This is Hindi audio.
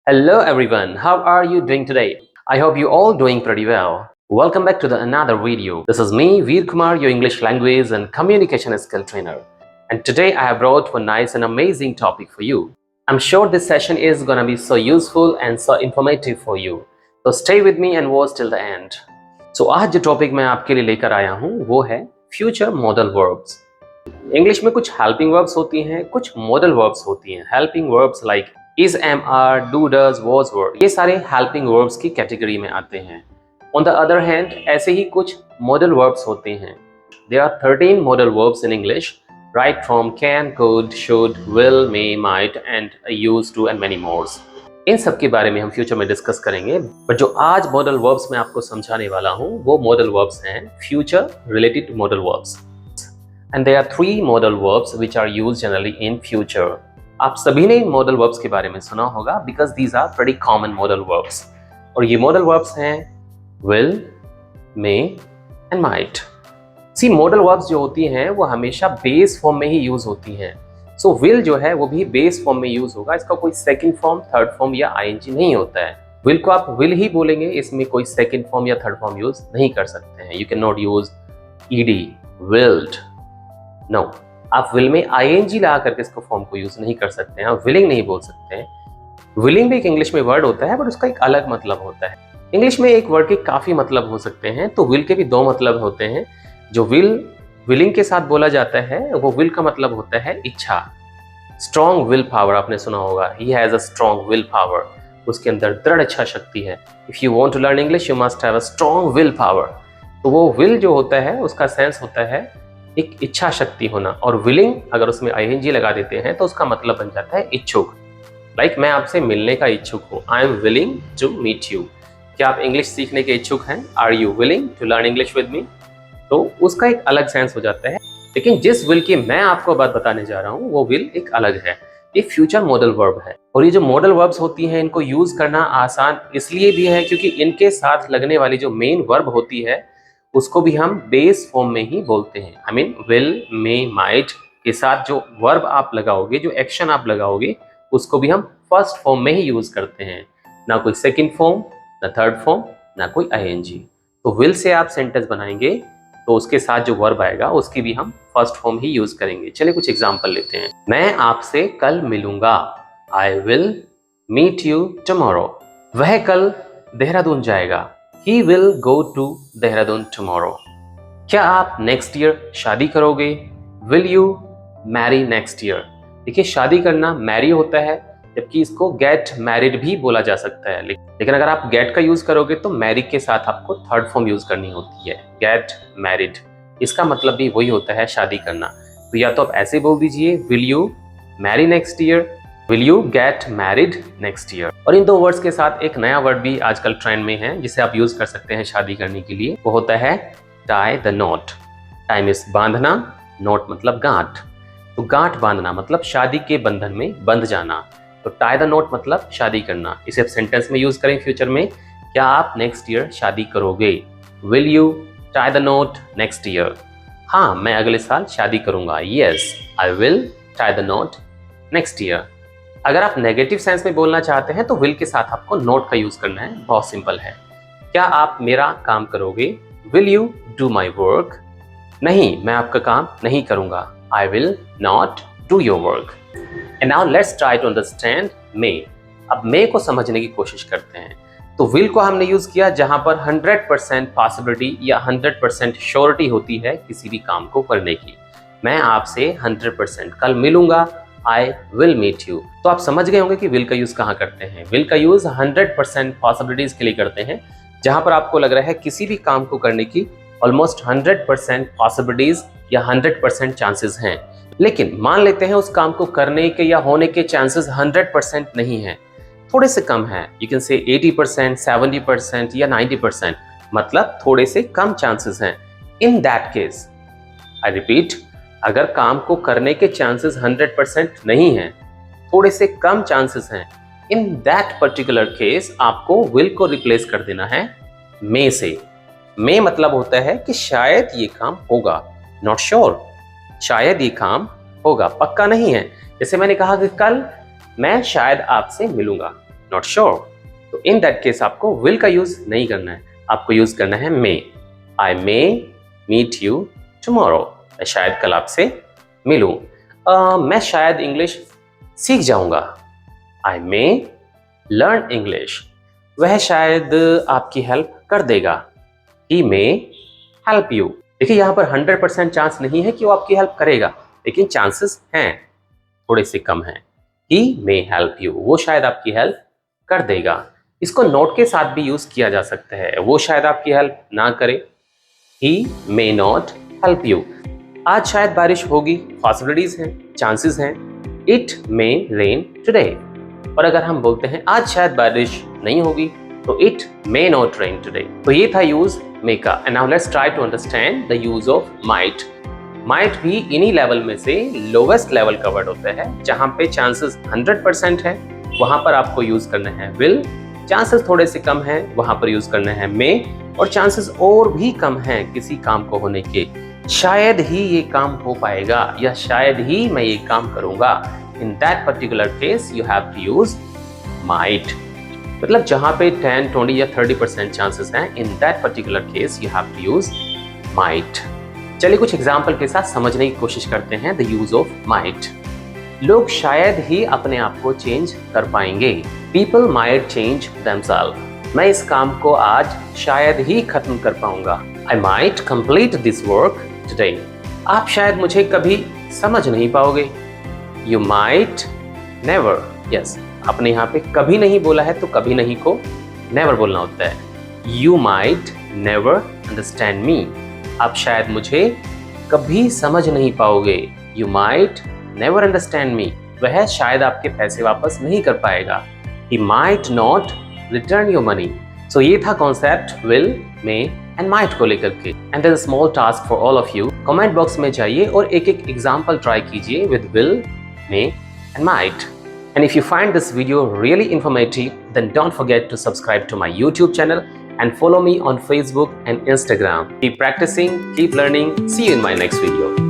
Hello everyone, how are you doing today? I hope you all doing pretty well. Welcome back to another video. This is me, Veer Kumar, your English language and communication skill trainer. And today I have brought one nice and amazing topic for you. I'm sure this session is gonna be so useful and so informative for you. So stay with me and watch till the end. So आज जो टॉपिक मैं आपके लिए लेकर आया हूँ वो है फ्यूचर मॉडल वर्ब्स। इंग्लिश में कुछ हेल्पिंग वर्ब्स होती हैं, कुछ मॉडल वर्ब्स होती हैं। Helping verbs like is, am, are, do, does, was, were, ये सारे हेल्पिंग वर्ब्स की कैटेगरी में आते हैं। ऑन द अदर हैंड ऐसे ही कुछ मॉडल वर्ब्स होते हैं। There are 13 modal verbs in English, right from can, could, should, will, may, might and use to and many mores. इन सब के बारे में हम फ्यूचर में डिस्कस करेंगे, बट जो आज मॉडल वर्ब्स मैं आपको समझाने वाला हूँ वो मॉडल वर्ब्स हैं future related modal verbs. And there are 3 modal verbs which are used generally in future. आप सभी ने इन modal verbs के बारे में सुना होगा because these are pretty common modal verbs. और ये modal verbs हैं will, may and might. See, modal verbs जो होती हैं वो हमेशा base form में ही use होती हैं. So will जो है वो भी base form में use होगा, इसका कोई second form, third form या ing नहीं होता है. will को आप will ही बोलेंगे, इसमें कोई second form या third form use नहीं कर सकते हैं. You cannot use ed, willed. No आप विल में आईएनजी लगा करके इसको फॉर्म को यूज नहीं कर सकते हैं, आप विलिंग नहीं बोल सकते हैं। विलिंग भी एक इंग्लिश में वर्ड होता है बट उसका एक अलग मतलब होता है। इंग्लिश में एक वर्ड के काफी मतलब हो सकते हैं, तो विल के भी 2 मतलब होते हैं। जो विलिंग के साथ बोला जाता है वो विल का मतलब होता है इच्छा, स्ट्रॉन्ग विल पावर। आपने सुना होगा he has a strong will power, उसके अंदर दृढ़ इच्छा शक्ति है। If you want to learn English you must have a strong will power. तो वो विल जो होता है उसका सेंस होता है एक इच्छा शक्ति होना, और विलिंग अगर उसमें आईएनजी लगा देते हैं तो उसका मतलब बन जाता है इच्छुक। लाइक मैं आपसे मिलने का इच्छुक हूँ, I am willing to meet you. क्या आप इंग्लिश सीखने के इच्छुक हैं? Are you willing to learn English with me? तो उसका एक अलग सेंस हो जाता है। लेकिन जिस विल की मैं आपको बात बताने जा रहा हूँ वो विल एक अलग है, ये फ्यूचर मॉडल वर्ब है। और ये जो मॉडल वर्ब्स होती हैं इनको यूज करना आसान इसलिए भी है क्योंकि इनके साथ लगने वाली जो मेन वर्ब होती है उसको भी हम बेस फॉर्म में ही बोलते हैं। I mean will, may, might के साथ जो वर्ब आप लगाओगे, जो एक्शन आप लगाओगे, उसको भी हम फर्स्ट फॉर्म में ही यूज करते हैं। ना कोई सेकंड फॉर्म, ना थर्ड फॉर्म, ना कोई आईएनजी। तो विल से आप सेंटेंस बनाएंगे तो उसके साथ जो वर्ब आएगा उसकी भी हम फर्स्ट फॉर्म ही यूज करेंगे। चलिए कुछ एग्जाम्पल लेते हैं। मैं आपसे कल मिलूंगा, I will meet you tomorrow. वह कल देहरादून जाएगा, He will go to Dehradun tomorrow. क्या आप नेक्स्ट ईयर शादी करोगे? Will you marry next year? देखिए शादी करना मैरी होता है, जबकि इसको गेट मैरिड भी बोला जा सकता है। लेकिन अगर आप गेट का यूज करोगे तो मैरी के साथ आपको थर्ड फॉर्म यूज करनी होती है, गेट मैरिड। इसका मतलब भी वही होता है, शादी करना। तो या तो आप ऐसे बोल दीजिए will you Mary next year, will you get married next year. और इन 2 वर्ड्स के साथ एक नया वर्ड भी आजकल ट्रेंड में है जिसे आप यूज कर सकते हैं शादी करने के लिए, वो होता है tie the not. Tie means बांधना, नॉट मतलब गांठ। तो गांठ बांधना मतलब शादी के बंधन में बंध जाना। तो टाई द नॉट मतलब शादी करना। इसे आप सेंटेंस में यूज करें फ्यूचर में, क्या आप नेक्स्ट ईयर शादी करोगे? Will you tie the not next year? हाँ मैं अगले साल शादी करूंगा, yes I will tie the not next year. अगर आप नेगेटिव सेंस में बोलना चाहते हैं तो विल के साथ आपको नॉट का यूज करना है, बहुत सिंपल है। क्या आप मेरा काम करोगे? Will you do my work? नहीं मैं आपका काम नहीं करूंगा, I will not do your work. And now let's try to understand may. अब मे को समझने की कोशिश करते हैं। तो विल को हमने यूज किया जहां पर 100% पॉसिबिलिटी या 100% श्योरिटी होती है किसी भी काम को करने की। मैं आपसे 100% कल मिलूंगा, I will meet you। तो आप समझ गए होंगे कि विल का यूज कहाँ करते हैं। विल का यूज 100% पॉसिबिलिटीज के लिए करते हैं, जहां पर आपको लग रहा है किसी भी काम को करने की ऑलमोस्ट 100% पॉसिबिलिटीज या 100% चांसेस हैं। लेकिन मान लेते हैं उस काम को करने के या होने के चांसेस 100% नहीं है, थोड़े से कम है। यू कैन से 80%, 70% या 90%, मतलब थोड़े से कम चांसेस हैं। In that case, I repeat, अगर काम को करने के चांसेस 100% नहीं हैं, थोड़े से कम चांसेस हैं, इन दैट पर्टिकुलर केस आपको विल को रिप्लेस कर देना है मे से। मे मतलब होता है कि शायद ये काम होगा, नॉट श्योर, शायद ये काम होगा, पक्का नहीं है। जैसे मैंने कहा कि कल मैं शायद आपसे मिलूंगा, नॉट श्योर, तो इन दैट केस आपको विल का यूज नहीं करना है, आपको यूज करना है मे। आई मे मीट यू टुमारो, मैं शायद कल आपसे मिलूं। मैं शायद इंग्लिश सीख जाऊंगा। आई मे लर्न इंग्लिश, वह शायद आपकी हेल्प कर देगा। ही मे हेल्प यू, देखिए यहाँ पर 100% चांस नहीं है कि वो आपकी हेल्प करेगा, लेकिन चांसेस हैं, थोड़े से कम हैं। ही मे हेल्प यू, वो शायद आपकी हेल्प कर देगा। इसको नॉट के साथ भी यूज किया जा सकता है, वो शायद आपकी हेल्प ना करे। ही मे नॉट हेल्प यू, आज शायद बारिश होगी, पॉसिबिलिटीज हैं, चांसेस हैं। इट मे रेन टुडे, और अगर हम बोलते हैं आज शायद बारिश नहीं होगी, तो it may not rain today. तो ये था यूज मे का। And now let's try to understand the use of might. Might भी इन्हीं लेवल में से लोवेस्ट लेवल का वर्ड होता है, जहां पे चांसेस 100% है, वहां पर आपको यूज करना है विल। चांसेस थोड़े से कम है, वहां पर यूज करना है मे। और चांसेस और भी कम हैं किसी काम को होने के, शायद ही ये काम हो पाएगा, या शायद ही मैं ये काम करूंगा, in that particular case you have to use might. मतलब जहां पे 10, 20 या 30% चांसेस हैं, in that particular case you have to use might. चलिए कुछ एग्जाम्पल के साथ समझने की कोशिश करते हैं द यूज ऑफ माइट। लोग शायद ही अपने आप को चेंज कर पाएंगे। पीपल माइट चेंज देमसेल्फ, मैं इस काम को आज शायद ही खत्म कर पाऊंगा। I might complete this work today, आप शायद मुझे कभी समझ नहीं पाओगे। यू माइट नेवर, यस, आपने यहाँ पे कभी नहीं बोला है, तो कभी नहीं को नेवर बोलना होता है। You might never understand me, आप शायद मुझे कभी समझ नहीं पाओगे। You might never understand me, वह शायद आपके पैसे वापस नहीं कर पाएगा। He might not return your money. So ये था concept will, may and might को लेकर के। And there is a small task for all of you, comment box में जाइए और एक एक एग्जांपल ट्राई कीजिए with will, may and might. And if you find this video really informative, then don't forget to subscribe to my YouTube channel and follow me on Facebook and Instagram. Keep practicing, keep learning. See you in my next video.